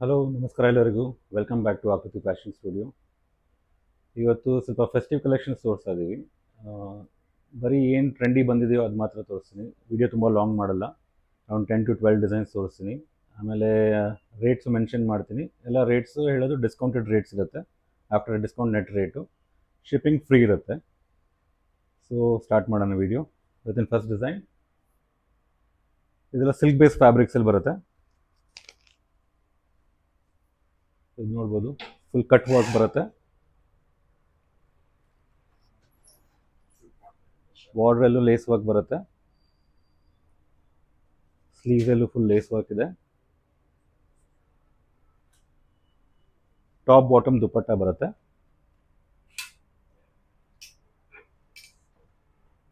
Hello ನಮಸ್ಕಾರ ಎಲ್ಲರಿಗೂ. Welcome back to ಆಕೃತಿ ಫ್ಯಾಷನ್ ಸ್ಟುಡಿಯೋ. ಇವತ್ತು ಸ್ವಲ್ಪ ಫೆಸ್ಟಿವ್ ಕಲೆಕ್ಷನ್ಸ್ ತೋರಿಸ್ತಾ ಇದ್ದೀವಿ. ಬರೀ ಏನು ಟ್ರೆಂಡಿ ಬಂದಿದೆಯೋ ಅದು ಮಾತ್ರ ತೋರಿಸ್ತೀನಿ. ವಿಡಿಯೋ ತುಂಬ ಲಾಂಗ್ ಮಾಡಲ್ಲ, ಅರೌಂಡ್ 10 to 12 ಡಿಸೈನ್ಸ್ ತೋರಿಸ್ತೀನಿ. ಆಮೇಲೆ ರೇಟ್ಸ್ ಮೆನ್ಷನ್ ಮಾಡ್ತೀನಿ. ಎಲ್ಲ ರೇಟ್ಸು ಹೇಳೋದು ಡಿಸ್ಕೌಂಟೆಡ್ ರೇಟ್ಸ್ ಇರುತ್ತೆ. After discount net rate, shipping free ಇರುತ್ತೆ. ಸೊ ಸ್ಟಾರ್ಟ್ ಮಾಡೋಣ ವಿಡಿಯೋ. ವಿತಿನ್ ಫಸ್ಟ್ ಡಿಸೈನ್ ಇದೆಲ್ಲ ಸಿಲ್ಕ್ ಬೇಸ್ ಫ್ಯಾಬ್ರಿಕ್ಸಲ್ಲಿ ಬರುತ್ತೆ. ಇದು ನೋಡ್ಬೋದು, ಫುಲ್ ಕಟ್ ವರ್ಕ್ ಬರುತ್ತೆ. ಬಾರ್ಡ್ರಲ್ಲೂ ಲೇಸ್ ವರ್ಕ್ ಬರುತ್ತೆ. ಸ್ಲೀವ್ಸಲ್ಲೂ ಫುಲ್ ಲೇಸ್ ವರ್ಕ್ ಇದೆ. ಟಾಪ್ ಬಾಟಮ್ ದುಪ್ಪಟ್ಟ ಬರುತ್ತೆ.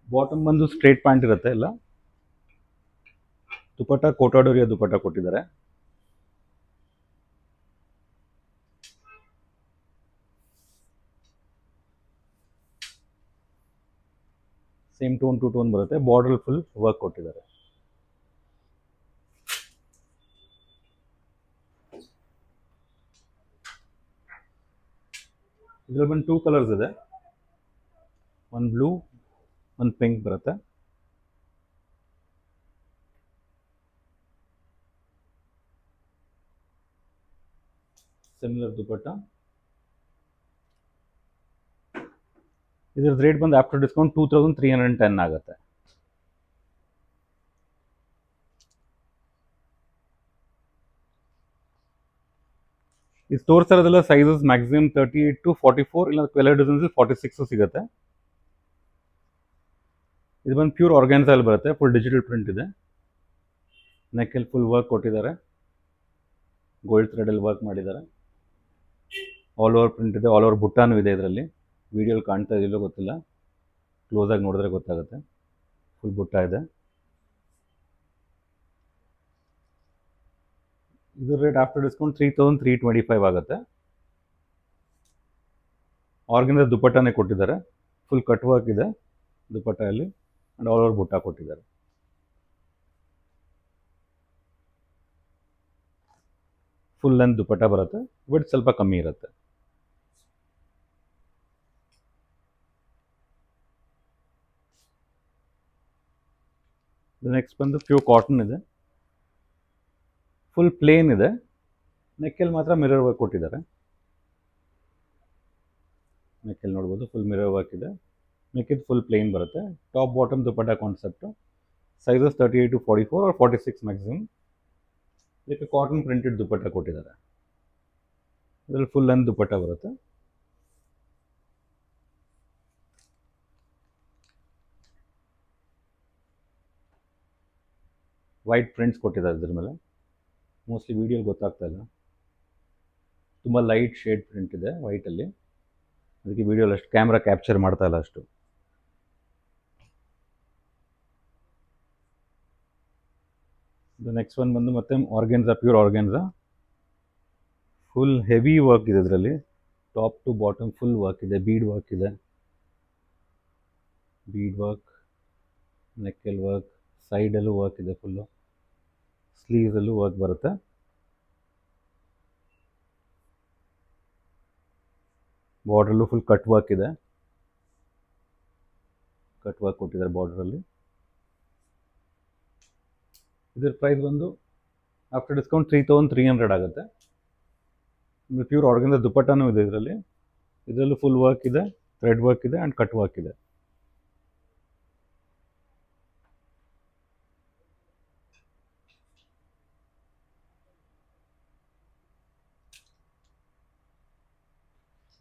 ಬಾಟಮ್ ಬಂದು ಸ್ಟ್ರೇಟ್ ಪ್ಯಾಂಟ್ ಇರುತ್ತೆ. ಎಲ್ಲ ದುಪ್ಪಟ್ಟ ಕೋಟಾಡೋರಿಯ ದುಪ್ಪಟ್ಟ ಕೊಟ್ಟಿದ್ದಾರೆ. ಸೇಮ್ ಟೋನ್ ಟು ಟೋನ್ ಬರುತ್ತೆ. ಬಾರ್ಡರ್ ಫುಲ್ ವರ್ಕ್ ಕೊಟ್ಟಿದ್ದಾರೆ. ಇದ್ರಲ್ಲಿ ಬಂದು 2 ಕಲರ್ಸ್ ಇದೆ. ಒಂದು ಬ್ಲೂ, ಒಂದು ಪಿಂಕ್ ಬರುತ್ತೆ. ಸಿಮಿಲರ್ ದುಪ್ಪಟ್ಟ. ಇದ್ರದ್ದು ರೇಟ್ ಬಂದು ಆಫ್ಟರ್ ಡಿಸ್ಕೌಂಟ್ 2310 ಆಗುತ್ತೆ. ಈ ತೋರಿಸ್ತಾ ಇರೋದೆಲ್ಲ ಸೈಜಸ್ ಮ್ಯಾಕ್ಸಿಮಮ್ 38 to 44, ಇಲ್ಲ ಕೆಲವು ಡಿಸೈನ್ಸ್ 46 ಸಿಗುತ್ತೆ. ಇದು ಬಂದು ಪ್ಯೂರ್ ಆರ್ಗ್ಯಾನ್ಸಲ್ಲಿ ಬರುತ್ತೆ. ಫುಲ್ ಡಿಜಿಟಲ್ ಪ್ರಿಂಟ್ ಇದೆ. ನೆಕ್ಕಲ್ಲಿ ಫುಲ್ ವರ್ಕ್ ಕೊಟ್ಟಿದ್ದಾರೆ. ಗೋಲ್ಡ್ ಥ್ರೆಡಲ್ಲಿ ವರ್ಕ್ ಮಾಡಿದ್ದಾರೆ. ಆಲ್ ಓವರ್ ಪ್ರಿಂಟ್ ಇದೆ. ಆಲ್ ಓವರ್ ಬುಟ್ಟಾನು ಇದೆ ಇದರಲ್ಲಿ. ವಿಡಿಯೋಲಿ ಕಾಣ್ತಾ ಇದೆಯಲ್ಲೋ ಗೊತ್ತಿಲ್ಲ, ಕ್ಲೋಸಾಗಿ ನೋಡಿದ್ರೆ ಗೊತ್ತಾಗುತ್ತೆ. ಫುಲ್ ಬುಟ್ಟ ಇದೆ. ಇದ್ರ ರೇಟ್ ಆಫ್ಟರ್ ಡಿಸ್ಕೌಂಟ್ 3325 ಆಗುತ್ತೆ. ಆರ್ಗನ್ಸ ದುಪ್ಪಟ್ಟನೇ ಕೊಟ್ಟಿದ್ದಾರೆ. ಫುಲ್ ಕಟ್ ವರ್ಕ್ ಇದೆ ದುಪ್ಪಟ್ಟಲ್ಲಿ, ಆ್ಯಂಡ್ ಆಲ್ ಓವರ್ ಬುಟ್ಟ ಕೊಟ್ಟಿದ್ದಾರೆ. ಫುಲ್ ಲೆಂತ್ ದುಪ್ಪಟ್ಟ ಬರುತ್ತೆ. ವಿಡ್ತ್ ಸ್ವಲ್ಪ ಕಮ್ಮಿ ಇರುತ್ತೆ. ನೆಕ್ಸ್ಟ್ ಬಂದು ಪ್ಯೂರ್ ಕಾಟನ್ ಇದೆ. ಫುಲ್ ಪ್ಲೇನ್ ಇದೆ. ನೆಕ್ಕಲ್ಲಿ ಮಾತ್ರ ಮಿರರ್ ವರ್ಕ್ ಕೊಟ್ಟಿದ್ದಾರೆ. ನೆಕ್ಕಲ್ಲಿ ನೋಡ್ಬೋದು ಫುಲ್ ಮಿರರ್ ವರ್ಕ್ ಇದೆ. ನೆಕ್ಕಿದ್ದು ಫುಲ್ ಪ್ಲೇನ್ ಬರುತ್ತೆ. Top bottom dupatta concept. Sizes 38 to 44 or 46 maximum. ಇದಕ್ಕೆ ಕಾಟನ್ ಪ್ರಿಂಟೆಡ್ ದುಪ್ಪಟ್ಟ ಕೊಟ್ಟಿದ್ದಾರೆ. ಇದರಲ್ಲಿ ಫುಲ್ ಲೆಂತ್ ದುಪ್ಪಟ್ಟ ಬರುತ್ತೆ. ವೈಟ್ ಪ್ರಿಂಟ್ಸ್ ಕೊಟ್ಟಿದ್ದಾರೆ ಇದ್ರ ಮೇಲೆ. ಮೋಸ್ಟ್ಲಿ ವಿಡಿಯೋಲಿ ಗೊತ್ತಾಗ್ತಾ ಇಲ್ಲ, ತುಂಬ ಲೈಟ್ ಶೇಡ್ ಪ್ರಿಂಟ್ ಇದೆ ವೈಟಲ್ಲಿ. ಅದಕ್ಕೆ ವಿಡಿಯೋಲಿ ಅಷ್ಟು ಕ್ಯಾಮ್ರಾ ಕ್ಯಾಪ್ಚರ್ ಮಾಡ್ತಾ ಇಲ್ಲ ಅಷ್ಟು. ನೆಕ್ಸ್ಟ್ ಒನ್ ಬಂದು ಮತ್ತೆ organza, pure organza. Full heavy work ಇದೆ ಇದರಲ್ಲಿ. Top to bottom full work ಇದೆ. ಬೀಡ್ ವರ್ಕ್ ಇದೆ. ಬೀಡ್ ವರ್ಕ್, ನೆಕ್ಕಲ್ಲಿ ವರ್ಕ್, ಸೈಡಲ್ಲೂ ವರ್ಕ್ ಇದೆ ಫುಲ್ಲು. ಸ್ಲೀವ್ಸಲ್ಲೂ ವರ್ಕ್ ಬರುತ್ತೆ. ಬಾರ್ಡ್ರಲ್ಲೂ ಫುಲ್ ಕಟ್ ವರ್ಕ್ ಇದೆ. ಕಟ್ ವರ್ಕ್ ಕೊಟ್ಟಿದ್ದಾರೆ ಬಾರ್ಡ್ರಲ್ಲಿ. ಇದ್ರ ಪ್ರೈಸ್ ಬಂದು ಆಫ್ಟರ್ ಡಿಸ್ಕೌಂಟ್ 3300 ಆಗುತ್ತೆ. ಪ್ಯೂರ್ ಆರ್ಗನ್ಸಾ ದುಪ್ಪಟ್ಟನೂ ಇದೆ ಇದರಲ್ಲಿ. ಇದರಲ್ಲೂ ಫುಲ್ ವರ್ಕ್ ಇದೆ, ಥ್ರೆಡ್ ವರ್ಕ್ ಇದೆ, ಆ್ಯಂಡ್ ಕಟ್ ವರ್ಕ್ ಇದೆ.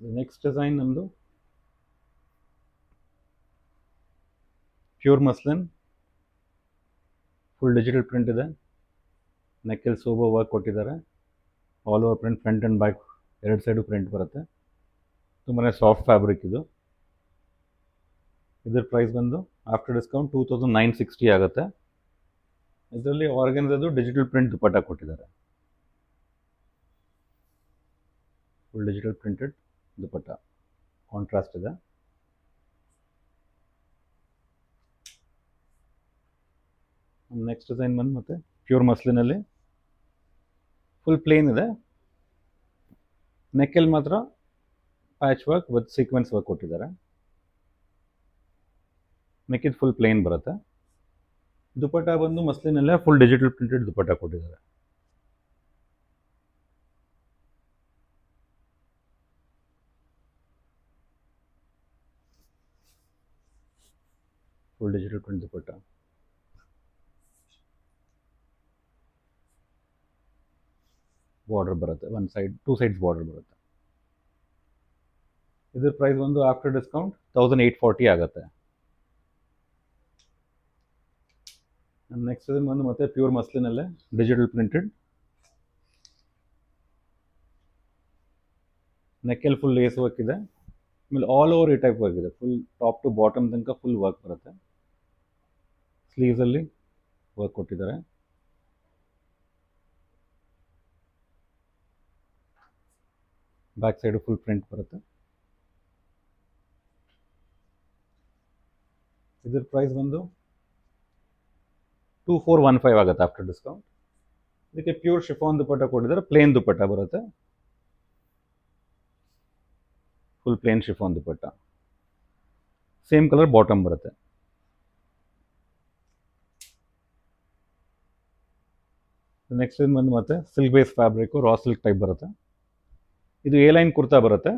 ನೆಕ್ಸ್ಟ್ ಡಿಸೈನ್ ನಮ್ಮದು pure muslin. Full digital print ಇದೆ. ನೆಕ್ಕಲ್ಲಿ ಸೋಬರ್ ವರ್ಕ್ ಕೊಟ್ಟಿದ್ದಾರೆ. All over print, front and back ಎರಡು ಸೈಡು ಪ್ರಿಂಟ್ ಬರುತ್ತೆ. ತುಂಬಾ ಸಾಫ್ಟ್ ಫ್ಯಾಬ್ರಿಕ್ ಇದು. ಇದ್ರ ಪ್ರೈಸ್ ಬಂದು ಆಫ್ಟರ್ ಡಿಸ್ಕೌಂಟ್ 2960 ಆಗುತ್ತೆ. ಇದರಲ್ಲಿ ಆರ್ಗನ್ಸದು ಡಿಜಿಟಲ್ ಪ್ರಿಂಟ್ ದುಪ್ಪಟ್ಟ ಕೊಟ್ಟಿದ್ದಾರೆ. ಫುಲ್ ಡಿಜಿಟಲ್ ಪ್ರಿಂಟೆಡ್ ದುಪ್ಪಟ್ಟ, ಕಾಂಟ್ರಾಸ್ಟ್ ಇದೆ. ನೆಕ್ಸ್ಟ್ ಡಿಸೈನ್ ಬಂದು ಮತ್ತೆ ಪ್ಯೂರ್ ಮಸ್ಲಿನಲ್ಲಿ ಫುಲ್ ಪ್ಲೇನ್ ಇದೆ. ನೆಕ್ಕಲ್ಲಿ ಮಾತ್ರ patch work with sequence work ಕೊಟ್ಟಿದ್ದಾರೆ. ಮಿಕ್ಕಿದ್ದು ಫುಲ್ ಪ್ಲೇನ್ ಬರುತ್ತೆ. ದುಪಟ್ಟ ಬಂದು ಮಸ್ಲಿನಲ್ಲೇ ಫುಲ್ ಡಿಜಿಟಲ್ ಪ್ರಿಂಟೆಡ್ ದುಪಟ್ಟ ಕೊಟ್ಟಿದ್ದಾರೆ. Full digital print dupatta. Border ಬರುತ್ತೆ, ಒನ್ ಸೈಡ್ 2 ಸೈಡ್ಸ್ ಬಾರ್ಡರ್ ಬರುತ್ತೆ. ಇದ್ರ ಪ್ರೈಸ್ ಬಂದು ಆಫ್ಟರ್ ಡಿಸ್ಕೌಂಟ್ 1840 ಆಗುತ್ತೆ. ನೆಕ್ಸ್ಟ್ ಇದನ್ನು ಬಂದು ಮತ್ತೆ ಪ್ಯೂರ್ ಮಸ್ಲಿನಲ್ಲೇ ಡಿಜಿಟಲ್ ಪ್ರಿಂಟೆಡ್. ನೆಕ್ಕಲ್ಲಿ ಫುಲ್ ಲೇಸ್ ವರ್ಕ್ ಇದೆ. ಆಮೇಲೆ ಆಲ್ ಓವರ್ ಈ ಟೈಪ್ ವರ್ಕ್ ಇದೆ. ಫುಲ್ ಟಾಪ್ ಟು ಬಾಟಮ್ ತನಕ ಫುಲ್ ವರ್ಕ್ ಬರುತ್ತೆ. ಸ್ಲೀವ್ಸಲ್ಲಿ ವರ್ಕ್ ಕೊಟ್ಟಿದ್ದಾರೆ. ಬ್ಯಾಕ್ ಸೈಡು ಫುಲ್ ಪ್ರಿಂಟ್ ಬರುತ್ತೆ. ಇದ್ರ ಪ್ರೈಸ್ ಬಂದು 2415 ಆಗುತ್ತೆ ಆಫ್ಟರ್ ಡಿಸ್ಕೌಂಟ್. ಇದಕ್ಕೆ ಪ್ಯೂರ್ ಶಿಫಾನ್ ದುಪಟ್ಟ ಕೊಟ್ಟಿದ್ದಾರೆ. ಪ್ಲೇನ್ ದುಪಟ್ಟ ಬರುತ್ತೆ. Full plain chiffon dupatta. Same colour bottom ಬರುತ್ತೆ. ನೆಕ್ಸ್ಟ್ ಇದು ಬಂದು ಮತ್ತೆ silk base fabric, raw silk type ಬರುತ್ತೆ. ಇದು ಎ ಲೈನ್ ಕುರ್ತಾ ಬರುತ್ತೆ.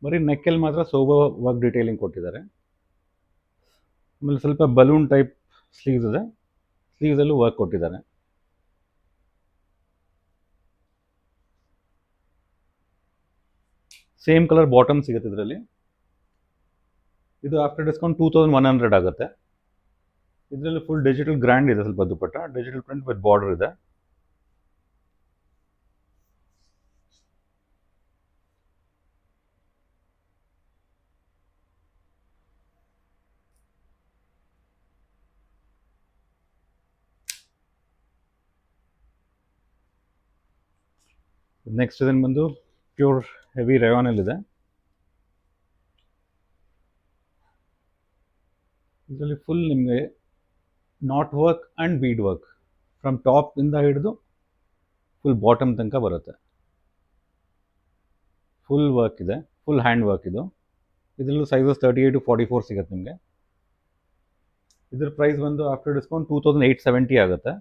ಬರೀ ನೆಕ್ಕಲ್ಲಿ ಮಾತ್ರ ಸೋಬರ್ ವರ್ಕ್ ಡೀಟೇಲಿಂಗ್ ಕೊಟ್ಟಿದ್ದಾರೆ. ಆಮೇಲೆ ಸ್ವಲ್ಪ ಬಲೂನ್ ಟೈಪ್ ಸ್ಲೀವ್ಸ್ ಇದೆ. ಸ್ಲೀವ್ಸಲ್ಲೂ ವರ್ಕ್ ಕೊಟ್ಟಿದ್ದಾರೆ. ಸೇಮ್ ಕಲರ್ ಬಾಟಮ್ ಸಿಗುತ್ತೆ ಇದರಲ್ಲಿ. ಇದು ಆಫ್ಟರ್ ಡಿಸ್ಕೌಂಟ್ 2100 ಆಗುತ್ತೆ. ಇದರಲ್ಲಿ ಫುಲ್ ಡಿಜಿಟಲ್ ಗ್ರ್ಯಾಂಡ್ ಇದೆ. ಸ್ವಲ್ಪ dupatta digital print with border ಇದೆ. ನೆಕ್ಸ್ಟ್ ಇದನ್ನು ಬಂದು ಪ್ಯೂರ್ ಹೆವಿ ರೇಯಾನಲ್ಲಿದೆ. ಇದರಲ್ಲಿ ಫುಲ್ ನಿಮಗೆ knot work and bead work from top ಇಂದ ಹಿಡಿದು ಫುಲ್ ಬಾಟಮ್ ತನಕ ಬರುತ್ತೆ. ಫುಲ್ ವರ್ಕ್ ಇದೆ. ಫುಲ್ ಹ್ಯಾಂಡ್ ವರ್ಕ್ ಇದು. ಇದರಲ್ಲೂ ಸೈಜಸ್ 38 to 44 ಸಿಗುತ್ತೆ ನಿಮಗೆ. ಇದ್ರ ಪ್ರೈಸ್ ಬಂದು ಆಫ್ಟರ್ ಡಿಸ್ಕೌಂಟ್ 2870 ಆಗುತ್ತೆ.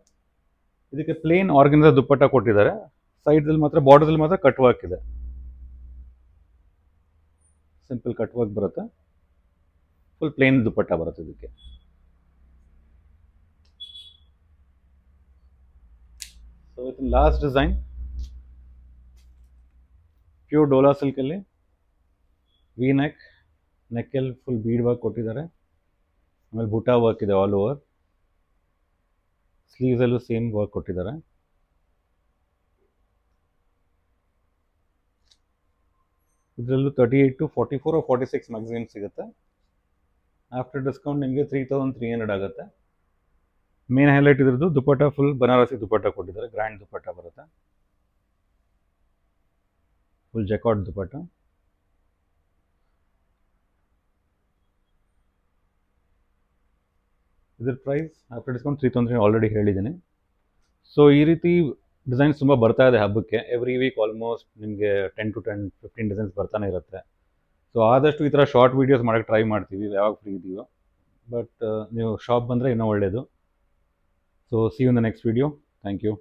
ಇದಕ್ಕೆ ಪ್ಲೇನ್ ಆರ್ಗನ್ಸಾ ದುಪ್ಪಟ್ಟ ಕೊಟ್ಟಿದ್ದಾರೆ. ಸೈಡ್ದಲ್ಲಿ ಮಾತ್ರ ಬಾರ್ಡರ್ದಲ್ಲಿ ಮಾತ್ರ ಕಟ್ ವರ್ಕ್ ಇದೆ. ಸಿಂಪಲ್ ಕಟ್ ವರ್ಕ್ ಬರುತ್ತೆ. ಫುಲ್ ಪ್ಲೇನ್ ದುಪ್ಪಟ್ಟ ಬರುತ್ತೆ ಇದಕ್ಕೆ. ಸೊ ಇದು ಲಾಸ್ಟ್ ಡಿಸೈನ್ ಪ್ಯೂರ್ ಡೋಲಾ ಸಿಲ್ಕಲ್ಲಿ ವಿ ನೆಕ್. ನೆಕ್ಕಲ್ಲಿ ಫುಲ್ ಬೀಡ್ ವರ್ಕ್ ಕೊಟ್ಟಿದ್ದಾರೆ. ಆಮೇಲೆ ಬುಟಾ ವರ್ಕ್ ಇದೆ ಆಲ್ ಓವರ್. ಸ್ಲೀವ್ಸಲ್ಲೂ ಸೇಮ್ ವರ್ಕ್ ಕೊಟ್ಟಿದ್ದಾರೆ. ಇದರಲ್ಲೂ 38 to 44 or 46 ಮ್ಯಾಕ್ಸಿಮಮ್ ಸಿಗುತ್ತೆ. ಆಫ್ಟರ್ ಡಿಸ್ಕೌಂಟ್ ನಿಮಗೆ 3300 ಆಗುತ್ತೆ. ಮೇನ್ ಹೈಲೈಟ್ ಇದ್ರದ್ದು ದುಪಟ್ಟ ಫುಲ್ ಬನಾರಸಿ ದುಪಟ್ಟ ಕೊಟ್ಟಿದ್ದಾರೆ. ಗ್ರ್ಯಾಂಡ್ ದುಪಟ್ಟ ಬರುತ್ತೆ. Full jacquard dupatta. ಇದ್ರ ಪ್ರೈಸ್ ಆಫ್ಟರ್ ಡಿಸ್ಕೌಂಟ್ 3000 ಆಲ್ರೆಡಿ ಹೇಳಿದ್ದೀನಿ. ಸೊ ಈ ರೀತಿ ಡಿಸೈನ್ಸ್ ತುಂಬ ಬರ್ತಾ ಇದೆ ಹಬ್ಬಕ್ಕೆ. ಎವ್ರಿ ವೀಕ್ ಆಲ್ಮೋಸ್ಟ್ ನಿಮಗೆ 10 to 15 ಡಿಸೈನ್ಸ್ ಬರ್ತಾನೆ ಇರುತ್ತೆ. ಸೊ ಆದಷ್ಟು ಈ ಥರ ಶಾರ್ಟ್ ವೀಡಿಯೋಸ್ ಮಾಡೋಕ್ಕೆ ಟ್ರೈ ಮಾಡ್ತೀವಿ ಯಾವಾಗ ಫ್ರೀ ಇದೆಯೋ. ಬಟ್ ನೀವು ಶಾಪ್ ಬಂದರೆ ಇನ್ನೂ ಒಳ್ಳೆಯದು. So see you in the next video. Thank you.